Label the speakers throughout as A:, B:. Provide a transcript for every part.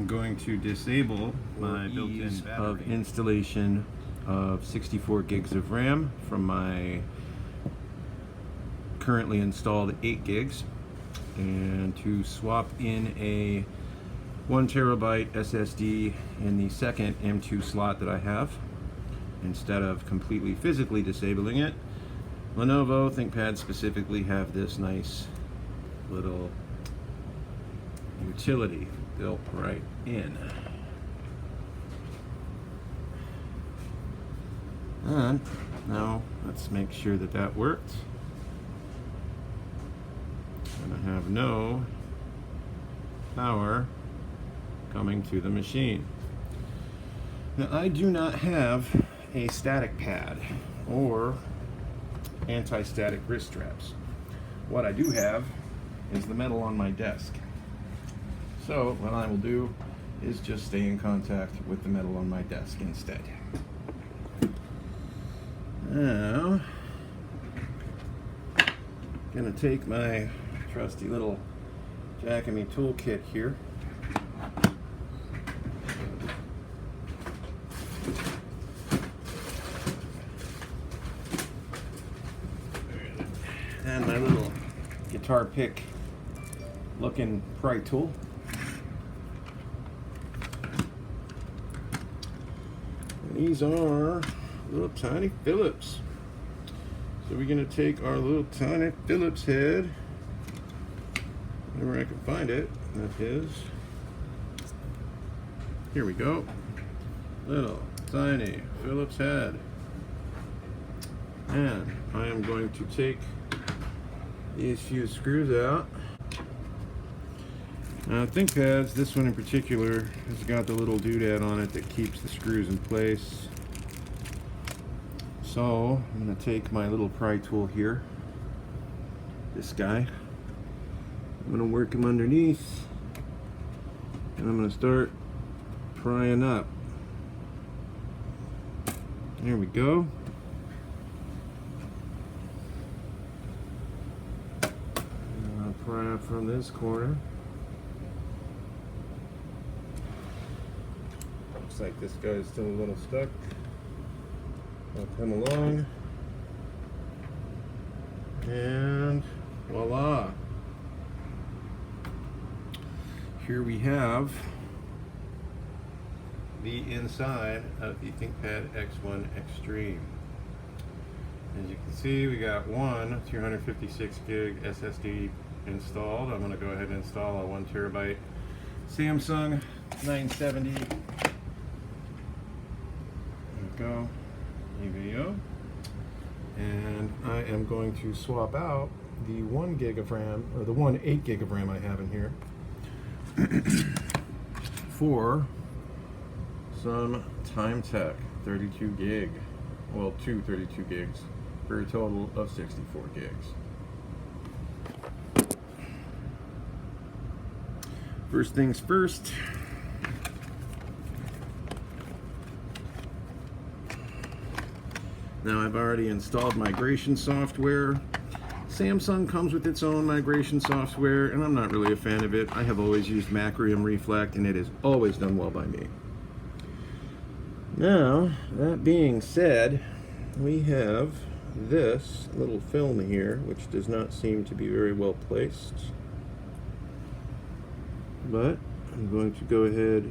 A: I'm going to disable my built-in battery of installation of 64 gigs of RAM from my currently installed 8 gigs, and to swap in a 1 terabyte SSD in the second M2 slot that I have, instead of completely physically disabling it. Lenovo ThinkPad specifically have this nice little utility built right in. And now let's make sure that that worked. And I have no power coming to the machine. Now I do not have a static pad or anti-static wrist straps. What I do have is the metal on my desk. So what I will do is just stay in contact with the metal on my desk instead. Now, I'm gonna take my trusty little Jacome toolkit here. And my little guitar pick looking pry tool. And these are little tiny Phillips. So we're going to take our little tiny Phillips head, wherever I can find it. That is, here we go. Little tiny Phillips head. And I am going to take these few screws out. Now ThinkPads, this one in particular, has got the little doodad on it that keeps the screws in place. So I'm going to take my little pry tool here, this guy, I'm going to work him underneath, and I'm going to start prying up. There we go. And I'll pry up from this corner. Looks like this guy is still a little stuck. I'll come along, and voila! Here we have the inside of the ThinkPad X1 Extreme. As you can see, we got one 256 gig SSD installed. I'm going to go ahead and install a 1 terabyte Samsung 970. There we go. Video, and I am going to swap out the 1 gig of RAM, or the 8 gig of RAM I have in here, for some Timetec 32 gig, well, two 32 gigs for a total of 64 gigs. First things first, now I've already installed migration software. Samsung comes with its own migration software, and I'm not really a fan of it. I have always used Macrium Reflect, and it has always done well by me. Now, that being said, we have this little film here, which does not seem to be very well placed. But I'm going to go ahead,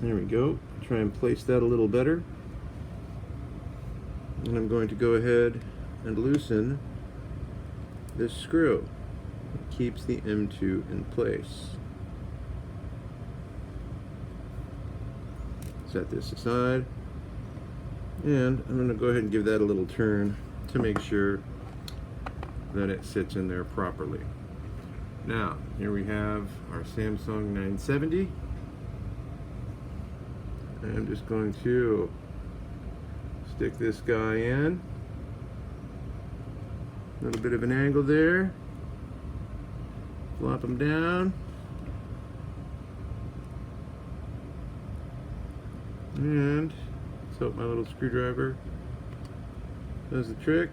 A: there we go, try and place that a little better. And I'm going to go ahead and loosen this screw. It keeps the M2 in place. Set this aside, and I'm going to go ahead and give that a little turn to make sure that it sits in there properly. Now, here we have our Samsung 970. I'm just going to stick this guy in. A little bit of an angle there. Flop him down. And let's hope my little screwdriver does the trick.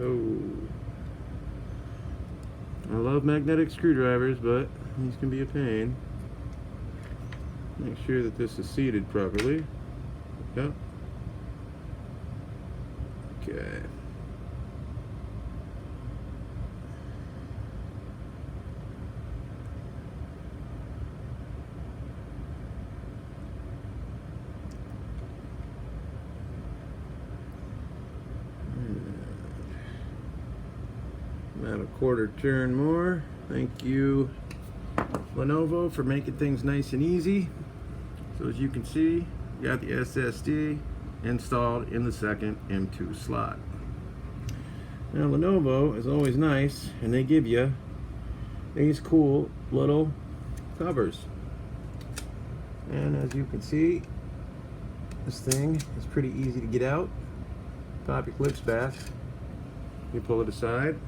A: Oh. I love magnetic screwdrivers, but these can be a pain. Make sure that this is seated properly. Yep. Okay. About a quarter turn more. Thank you, Lenovo, for making things nice and easy. So as you can see, you got the SSD installed in the second M2 slot. Now Lenovo is always nice, and they give you these cool little covers. And as you can see, this thing is pretty easy to get out. Pop your clips back. You pull it aside.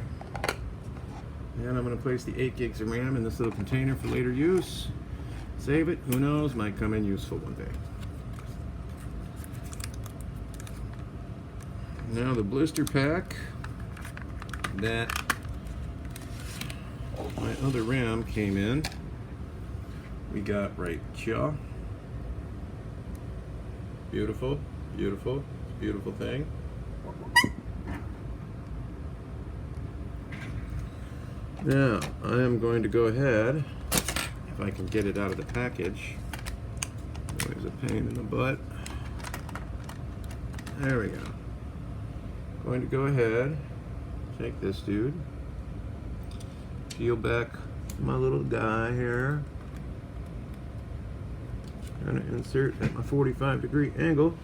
A: And I'm going to place the 8 gigs of RAM in this little container for later use. Save it, who knows, might come in useful one day. Now the blister pack that my other RAM came in, we got right here. Beautiful, beautiful, beautiful thing. Now, I am going to go ahead, if I can get it out of the package. Always a pain in the butt. There we go. Going to go ahead, take this dude, peel back my little guy here. Kind of insert at my 45-degree angle.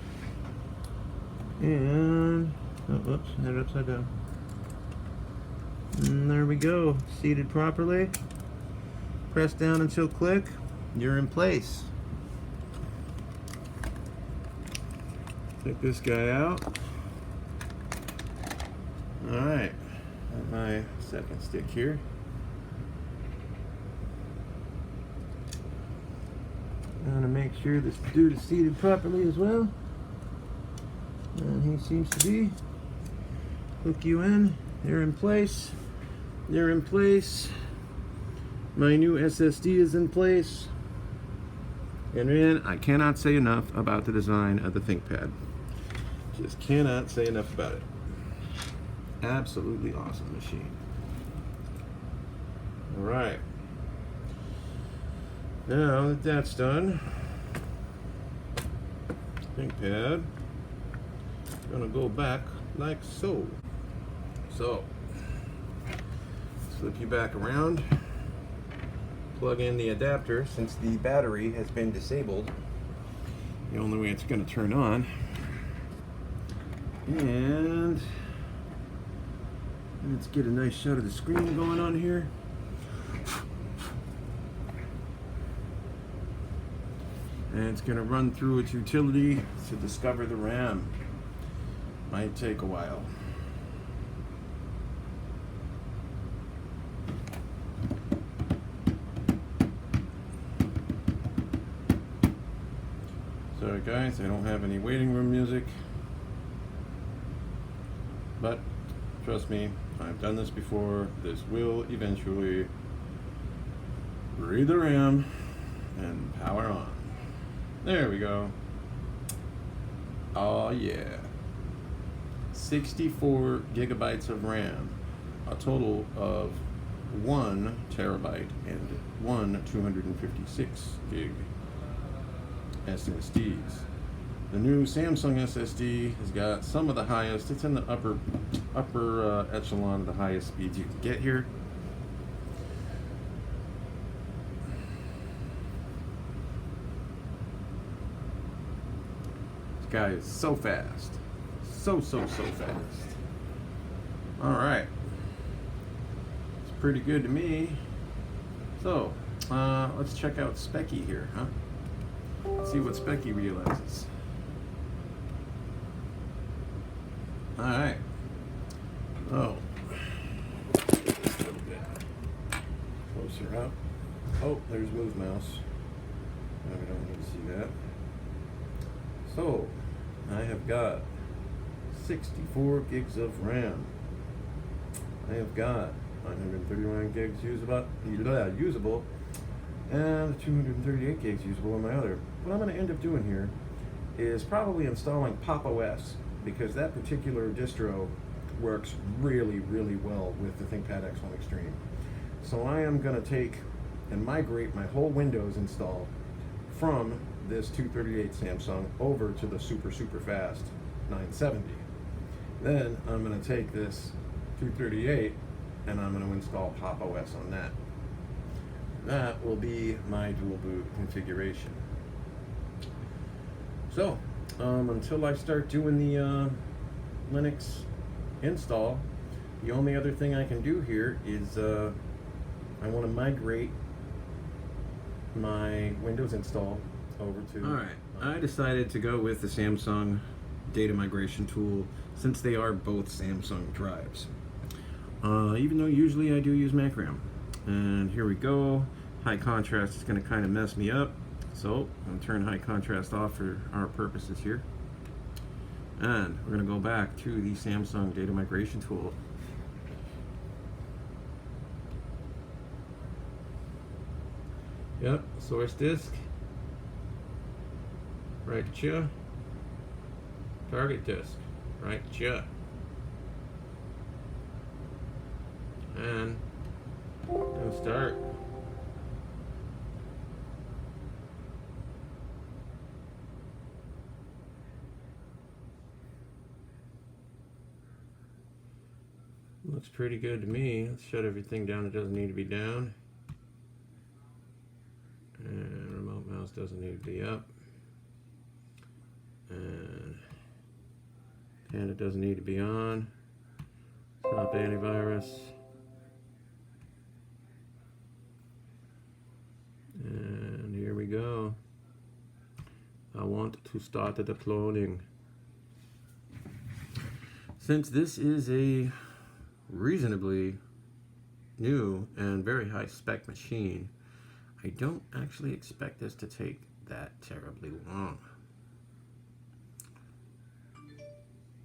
A: And, oh, whoops, had it upside down. And there we go, seated properly. Press down until click, you're in place. Take this guy out. Alright, got my second stick here. I'm gonna make sure this dude is seated properly as well. And he seems to be. Hook you in, you're in place. They're in place. My new SSD is in place. And man, I cannot say enough about the design of the ThinkPad. Just cannot say enough about it. Absolutely awesome machine. All right. Now that that's done, ThinkPad, gonna go back like so. So. Flip you back around, plug in the adapter. Since the battery has been disabled, the only way it's going to turn on. And let's get a nice shot of the screen going on here. And it's going to run through its utility to discover the RAM. Might take a while. Sorry guys, I don't have any waiting room music, but trust me, I've done this before. This will eventually read the RAM and power on. There we go. Oh yeah. 64 gigabytes of RAM, a total of 1 terabyte and 1 256 gig SSDs. The new Samsung SSD has got some of the highest. It's in the upper echelon of the highest speeds you can get here. This guy is so fast, so fast. All right, it's pretty good to me. So let's check out Speccy here, huh? Let's see what Speccy realizes. Alright. Oh. Just a little bit closer up. Oh, there's Move Mouse. No, we don't need to see that. So, I have got 64 gigs of RAM. I have got 931 gigs usable, and 238 gigs usable on my other. What I'm going to end up doing here is probably installing Pop! OS, because that particular distro works really, really well with the ThinkPad X1 Extreme. So I am going to take and migrate my whole Windows install from this 238 Samsung over to the super fast 970. Then I'm going to take this 238 and I'm going to install Pop! OS on that. That will be my dual boot configuration. So until I start doing the Linux install, the only other thing I can do here is I want to migrate my Windows install over to... Alright, I decided to go with the Samsung data migration tool, since they are both Samsung drives. Even though usually I do use MacRam. And here we go. High contrast is going to kind of mess me up, so I'm going to turn high contrast off for our purposes here. And we're going to go back to the Samsung data migration tool. Yep, source disk, right here, target disk, right here, and start. Looks pretty good to me. Let's shut everything down that doesn't need to be down. And remote mouse doesn't need to be up. And it doesn't need to be on. Stop antivirus. And here we go. I want to start the cloning. Since this is a reasonably new and very high spec machine, I don't actually expect this to take that terribly long.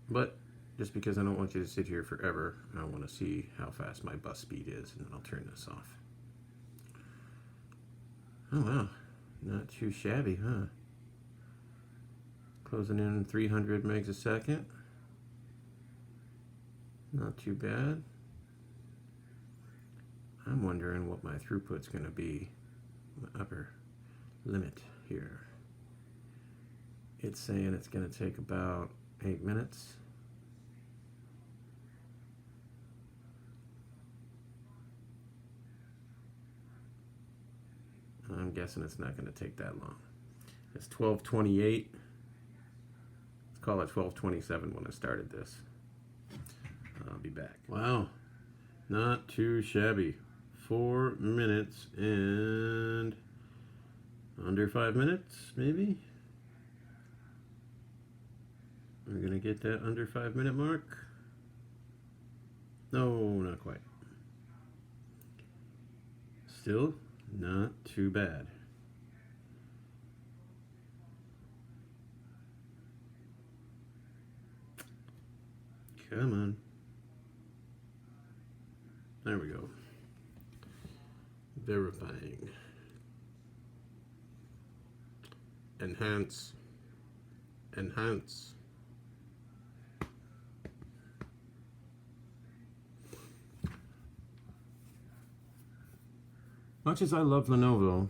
A: But just because I don't want you to sit here forever, I want to see how fast my bus speed is, and then I'll turn this off. Oh wow, not too shabby, huh? Closing in 300 megs a second. Not too bad. I'm wondering what my throughput's going to be. The upper limit here. It's saying it's going to take about 8 minutes. I'm guessing it's not going to take that long. It's 12:28. Let's call it 12:27 when I started this. I'll be back. Wow, not too shabby. 4 minutes and under 5 minutes, maybe? We're gonna get that under 5 minute mark. No, not quite. Still not too bad. Come on. There we go. Verifying. Enhance. Enhance. Much as I love Lenovo,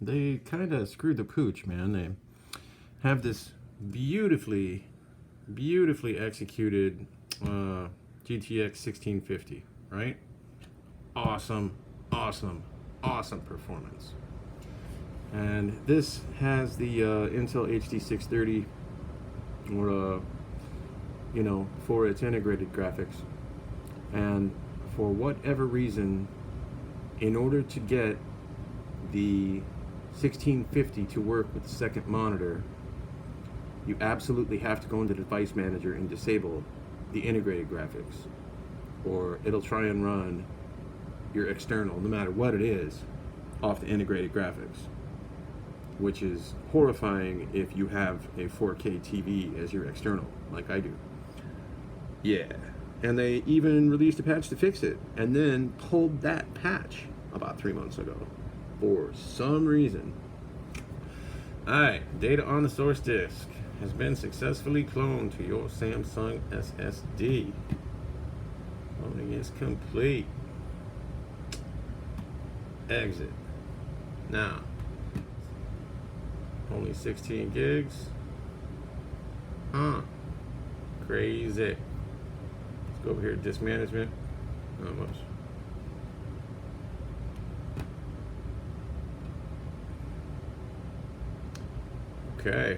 A: they kind of screwed the pooch, man. They have this beautifully executed GTX 1650, right? Awesome performance. And this has the Intel HD 630, or you know, for its integrated graphics. And for whatever reason, in order to get the 1650 to work with the second monitor, you absolutely have to go into the device manager and disable the integrated graphics, or it'll try and run your external, no matter what it is, off the integrated graphics, which is horrifying if you have a 4K TV as your external, like I do. Yeah, And they even released a patch to fix it, and then pulled that patch about 3 months ago for some reason. Alright, data on the source disk has been successfully cloned to your Samsung SSD. Loading is complete. Exit. Now, only 16 gigs. Crazy. Let's go over here to disk management. Not much. Okay.